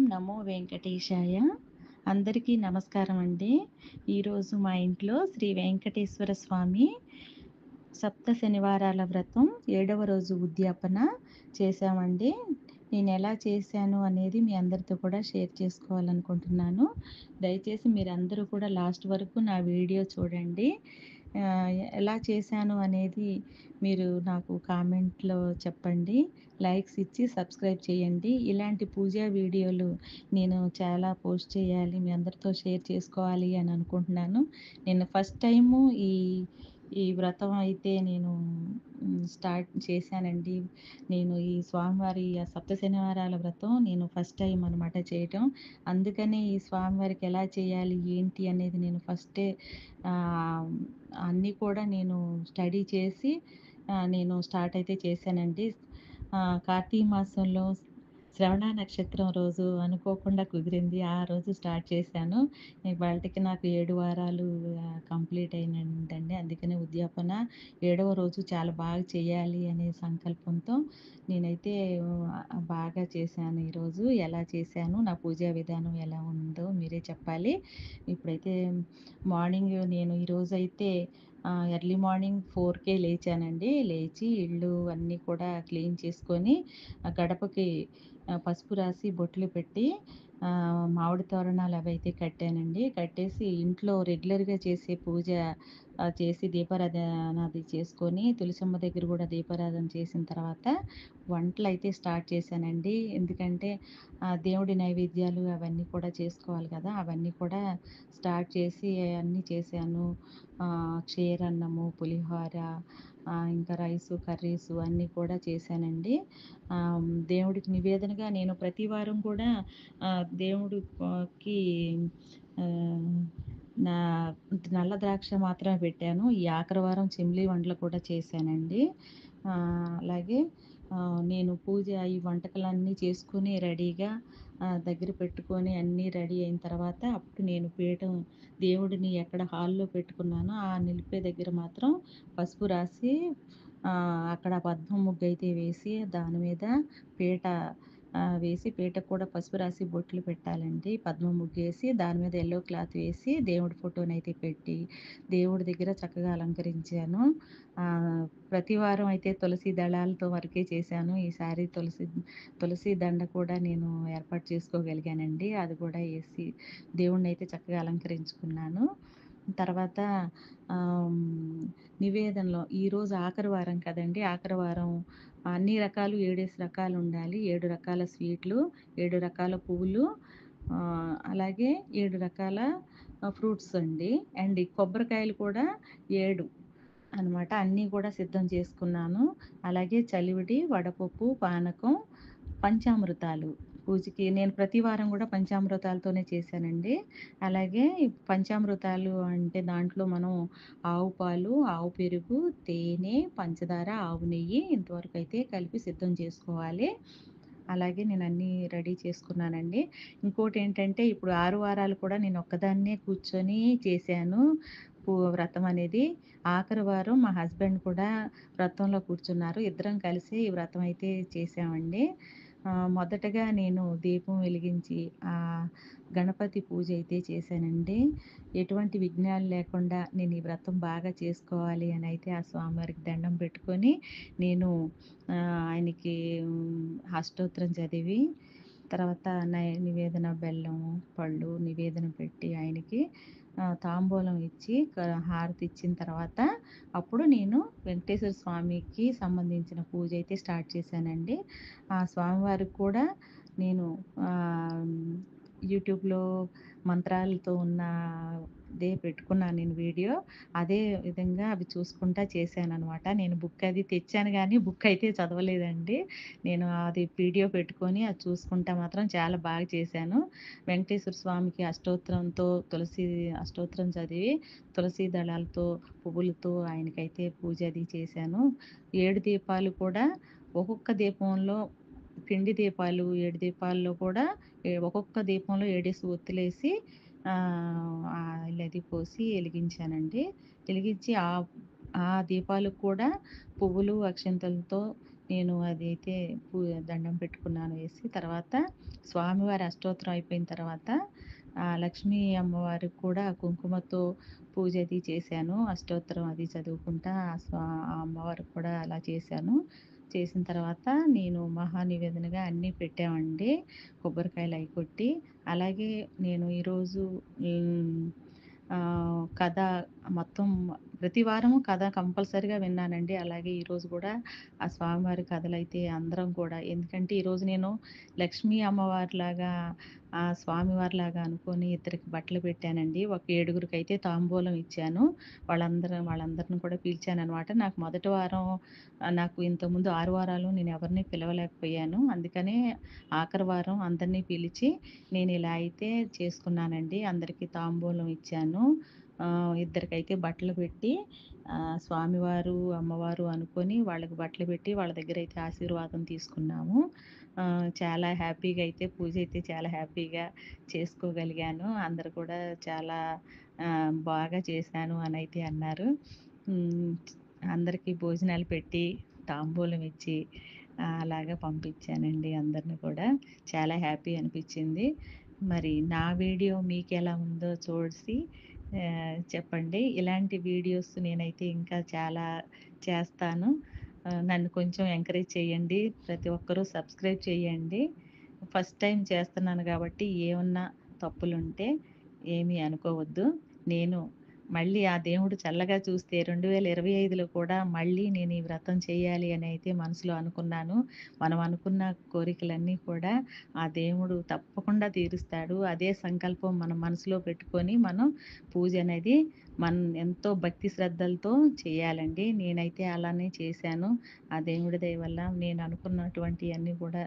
నమో వెంకటేశాయ. అందరికీ నమస్కారం అండి. ఈరోజు మా ఇంట్లో శ్రీ వెంకటేశ్వర స్వామి సప్త శనివారాల వ్రతం 7వ రోజు ఉద్యాపన చేశామండి. నేనెలా చేశాను అనేది మీ అందరితో కూడా షేర్ చేసుకోవాలనుకుంటున్నాను. దయచేసి మీరందరూ కూడా లాస్ట్ వరకు నా వీడియో చూడండి. ఎలా చేశాను అనేది మీరు నాకు కామెంట్‌లో చెప్పండి. లైక్స్ ఇచ్చి సబ్స్క్రైబ్ చేయండి. ఇలాంటి పూజా వీడియోలు నేను చాలా పోస్ట్ చేయాలి, మీ అందరితో షేర్ చేసుకోవాలి అని అనుకుంటున్నాను. నేను ఫస్ట్ టైము ఈ ఈ వ్రతం అయితే నేను స్టార్ట్ చేశానండి. నేను ఈ స్వామివారి సప్త శనివారాల వ్రతం నేను ఫస్ట్ టైం అనమాట చేయటం. అందుకనే ఈ స్వామివారికి ఎలా చేయాలి, ఏంటి అనేది నేను ఫస్టే ఆహ్, అన్నీ కూడా నేను స్టడీ చేసి నేను స్టార్ట్ అయితే చేశానండి. కార్తీక మాసంలో శ్రవణ నక్షత్రం రోజు అనుకోకుండా కుదిరింది. ఆ రోజు స్టార్ట్ చేశాను. ఇవాల్టికి నాకు 7 వారాలు కంప్లీట్ అయినందండి. అందుకనే ఉద్యాపన 7వ రోజు చాలా బాగా చేయాలి అనే సంకల్పంతో నేనైతే బాగా చేశాను ఈరోజు. ఎలా చేశాను, నా పూజా విధానం ఎలా ఉందో మీరే చెప్పాలి. ఇప్పుడైతే మార్నింగ్ నేను ఈరోజైతే ఎర్లీ మార్నింగ్ 4కే లేచానండి. లేచి ఇల్లు అన్నీ కూడా క్లీన్ చేసుకొని, గడపకి పసుపు రాసి బొట్లు పెట్టి మామిడి తోరణాలు అవైతే కట్టానండి. కట్టేసి ఇంట్లో రెగ్యులర్‌గా చేసే పూజ చేసి దీపారాధన అది చేసుకొని, తులసమ్మ దగ్గర గూడా దీపారాధన చేసిన తర్వాత వంటలైతే స్టార్ట్ చేశానండి. ఎందుకంటే దేవుడి నైవేద్యాలు అవన్నీ కూడా చేసుకోవాలి కదా! అవన్నీ కూడా స్టార్ట్ చేసి అన్నీ చేశాను. క్షీరన్నము, పులిహోర, ఇంకా రైసు, కర్రీసు అన్నీ కూడా చేశానండి. దేవుడికి నివేదనగా నేను ప్రతి వారం కూడా దేవుడు కి ఆహ్, నా నల్ల ద్రాక్ష మాత్రమే పెట్టాను. ఈ ఆఖరి వారం చిమ్లీ వంటలు కూడా చేశానండి. అలాగే నేను పూజ ఈ వంటకాలన్నీ చేసుకొని రెడీగా దగ్గర పెట్టుకొని అన్నీ రెడీ అయిన తర్వాత అప్పుడు నేను పీఠం దేవుడిని ఎక్కడ హాల్‌లో పెట్టుకున్నానో ఆ నిలిపే దగ్గర మాత్రం పసుపు రాసి అక్కడ పద్మం ముగ్గయితే వేసి దాని మీద పీట వేసి పీటకు కూడా పసుపు రాసి బొట్లు పెట్టాలండి. పద్మం ముగ్గేసి దాని మీద యెల్లో క్లాత్ వేసి దేవుడి ఫోటోనైతే పెట్టి దేవుడి దగ్గర చక్కగా అలంకరించాను. ప్రతి వారం అయితే తులసి దళాలతో వరకే చేశాను. ఈసారి తులసి దండ కూడా నేను ఏర్పాటు చేసుకోగలిగానండి. అది కూడా ఏసి దేవుడినైతే చక్కగా అలంకరించుకున్నాను. తర్వాత ఆహ్, నివేదనలో ఈరోజు ఆఖరి వారం కదండీ! ఆఖరి వారం అన్ని రకాలు 7 రకాలుండాలి. 7 రకాల స్వీట్లు, 7 రకాల పువ్వులు, అలాగే 7 రకాల ఫ్రూట్స్ అండి. అండ్ ఈ కొబ్బరికాయలు కూడా 7 అనమాట. అన్నీ కూడా సిద్ధం చేసుకున్నాను. అలాగే చలివిడి, వడపప్పు, పానకం, పంచామృతాలు పూజకి నేను ప్రతి వారం గూడా పంచామృతాలతోనే చేశానండి. అలాగే ఈ పంచామృతాలు అంటే దాంట్లో మనం ఆవు పాలు, ఆవు పెరుగు, తేనె, పంచదార, ఆవు నెయ్యి ఇంతవరకైతే కలిపి సిద్ధం చేసుకోవాలి. అలాగే నేనన్నీ రెడీ చేసుకున్నానండి. ఇంకోటేంటంటే ఇప్పుడు 6 వారాలు కూడా నేను ఒక్కదాన్నే కూర్చొని చేశాను. వ్రతం అనేది. ఆఖరి వారం మా హస్బెండ్ కూడా వ్రతంలో కూర్చున్నారు. ఇద్దరం కలిసి ఈ వ్రతం అయితే చేశామండి. మొదటగా నేను దీపం వెలిగించి గణపతి పూజ అయితే చేశానండి. ఎటువంటి విఘ్నాలు లేకుండా నేను ఈ వ్రతం బాగా చేసుకోవాలి అని అయితే ఆ స్వామివారికి దండం పెట్టుకొని నేను ఆయనకి అష్టోత్తరం చదివి తర్వాత నివేదన బెల్లం, పళ్ళు నివేదన పెట్టి ఆయనకి తాంబూలం ఇచ్చి హారతి ఇచ్చిన తర్వాత అప్పుడు నేను వెంకటేశ్వర స్వామికి సంబంధించిన పూజ అయితే స్టార్ట్ చేశానండి. ఆ స్వామివారికి కూడా నేను ఆహ్, యూట్యూబ్‌లో మంత్రాలతో ఉన్నదే పెట్టుకున్నాను నేను వీడియో. అదే విధంగా అవి చూసుకుంటా చేశాననమాట. నేను బుక్ అది తెచ్చాను గానీ బుక్ అయితే చదవలేదండి. నేను అది పీడిఎఫ్ పెట్టుకొని అది చూసుకుంటా మాత్రం చాలా బాగా చేశాను. వెంకటేశ్వర స్వామికి అష్టోత్తరం చదివి, తులసి దళాలతో, పువ్వులతో ఆయనకైతే పూజ అది చేశాను. 7 దీపాలు కూడా ఒక్కొక్క దీపంలో పిండి దీపాలు 7 దీపాల్లో కూడా ఒక్కొక్క దీపంలో 7 ఒత్తులేసి ఆయిలది పోసి ఎలిగించానండి. ఎలిగించి ఆ దీపాలకు కూడా పువ్వులు, అక్షింతలతో నేను అదైతే పూ దండం పెట్టుకున్నాను వేసి. తర్వాత స్వామివారి అష్టోత్తరం అయిపోయిన తర్వాత లక్ష్మీ అమ్మవారికి కూడా కుంకుమతో పూజ అది చేశాను. అష్టోత్తరం అది చదువుకుంటా ఆ అమ్మవారికి కూడా అలా చేశాను. చేసిన తర్వాత నేను మహానివేదనగా అన్నీ పెట్టామండి. కొబ్బరికాయలయి కొట్టి. అలాగే నేను ఈరోజు హ్మ్. కథ మొత్తం ప్రతి వారము కథ కంపల్సరీగా విన్నానండి. అలాగే ఈరోజు గూడా ఆ స్వామివారి కథలైతే అందరం కూడా ఎందుకంటే ఈరోజు నేను లక్ష్మీ అమ్మవారిలాగా స్వామివారిలాగా అనుకోని ఇద్దరికి బట్టలు పెట్టానండి. ఒక ఏడుగురికైతే తాంబూలం ఇచ్చాను. వాళ్ళందరిని కూడా పిలిచాననమాట. నాకు మొదటి వారం నాకు ఇంతకుముందు 6 వారాలు నేను ఎవరిని పిలవలేకపోయాను. అందుకనే ఆఖరి వారం అందరిని పిలిచి నేనిలా అయితే చేసుకున్నానండి. అందరికీ తాంబూలం ఇచ్చాను. ఇద్దరికైతే బట్టలు పెట్టి స్వామివారు, అమ్మవారు అనుకోని వాళ్ళకి బట్టలు పెట్టి వాళ్ళ దగ్గరైతే ఆశీర్వాదం తీసుకున్నాము. చాలా హ్యాపీగా అయితే పూజైతే చాలా హ్యాపీగా చేసుకోగలిగాను. అందరూ కూడా చాలా బాగా చేశాను అనైతే అన్నారు. హ్మ్. అందరికీ భోజనాలు పెట్టి, తాంబూలం ఇచ్చి అలాగా పంపించానండి అందరిని కూడా. చాలా హ్యాపీ అనిపిచ్చింది. మరి నా వీడియో మీకెలా ఉందో చూసి చెప్పండి. ఇలాంటి వీడియోస్ నేనైతే ఇంకా చాలా చేస్తాను. నన్ను కొంచెం ఎంకరేజ్ చేయండి. ప్రతి ఒక్కరూ సబ్స్క్రైబ్ చేయండి. ఫస్ట్ టైమ్ చేస్తున్నాను గాబట్టి ఏమన్నా తప్పులుంటే ఏమీ అనుకోవద్దు. నేను మళ్ళీ ఆ దేవుడు చల్లగా చూస్తే 2025లో కూడా మళ్ళీ నేను ఈ వ్రతం చేయాలి అని అయితే మనసులో అనుకున్నాను. మనం అనుకున్న కోరికలన్నీ కూడా ఆ దేవుడు తప్పకుండా తీరుస్తాడు. అదే సంకల్పం మనం మనసులో పెట్టుకొని మనం పూజ అనేది మనం ఎంతో భక్తి శ్రద్ధలతో చేయాలండి. నేనైతే అలానే చేశాను. ఆ దేవుడి దయ వల్ల నేను అనుకున్నటువంటియన్నీ కూడా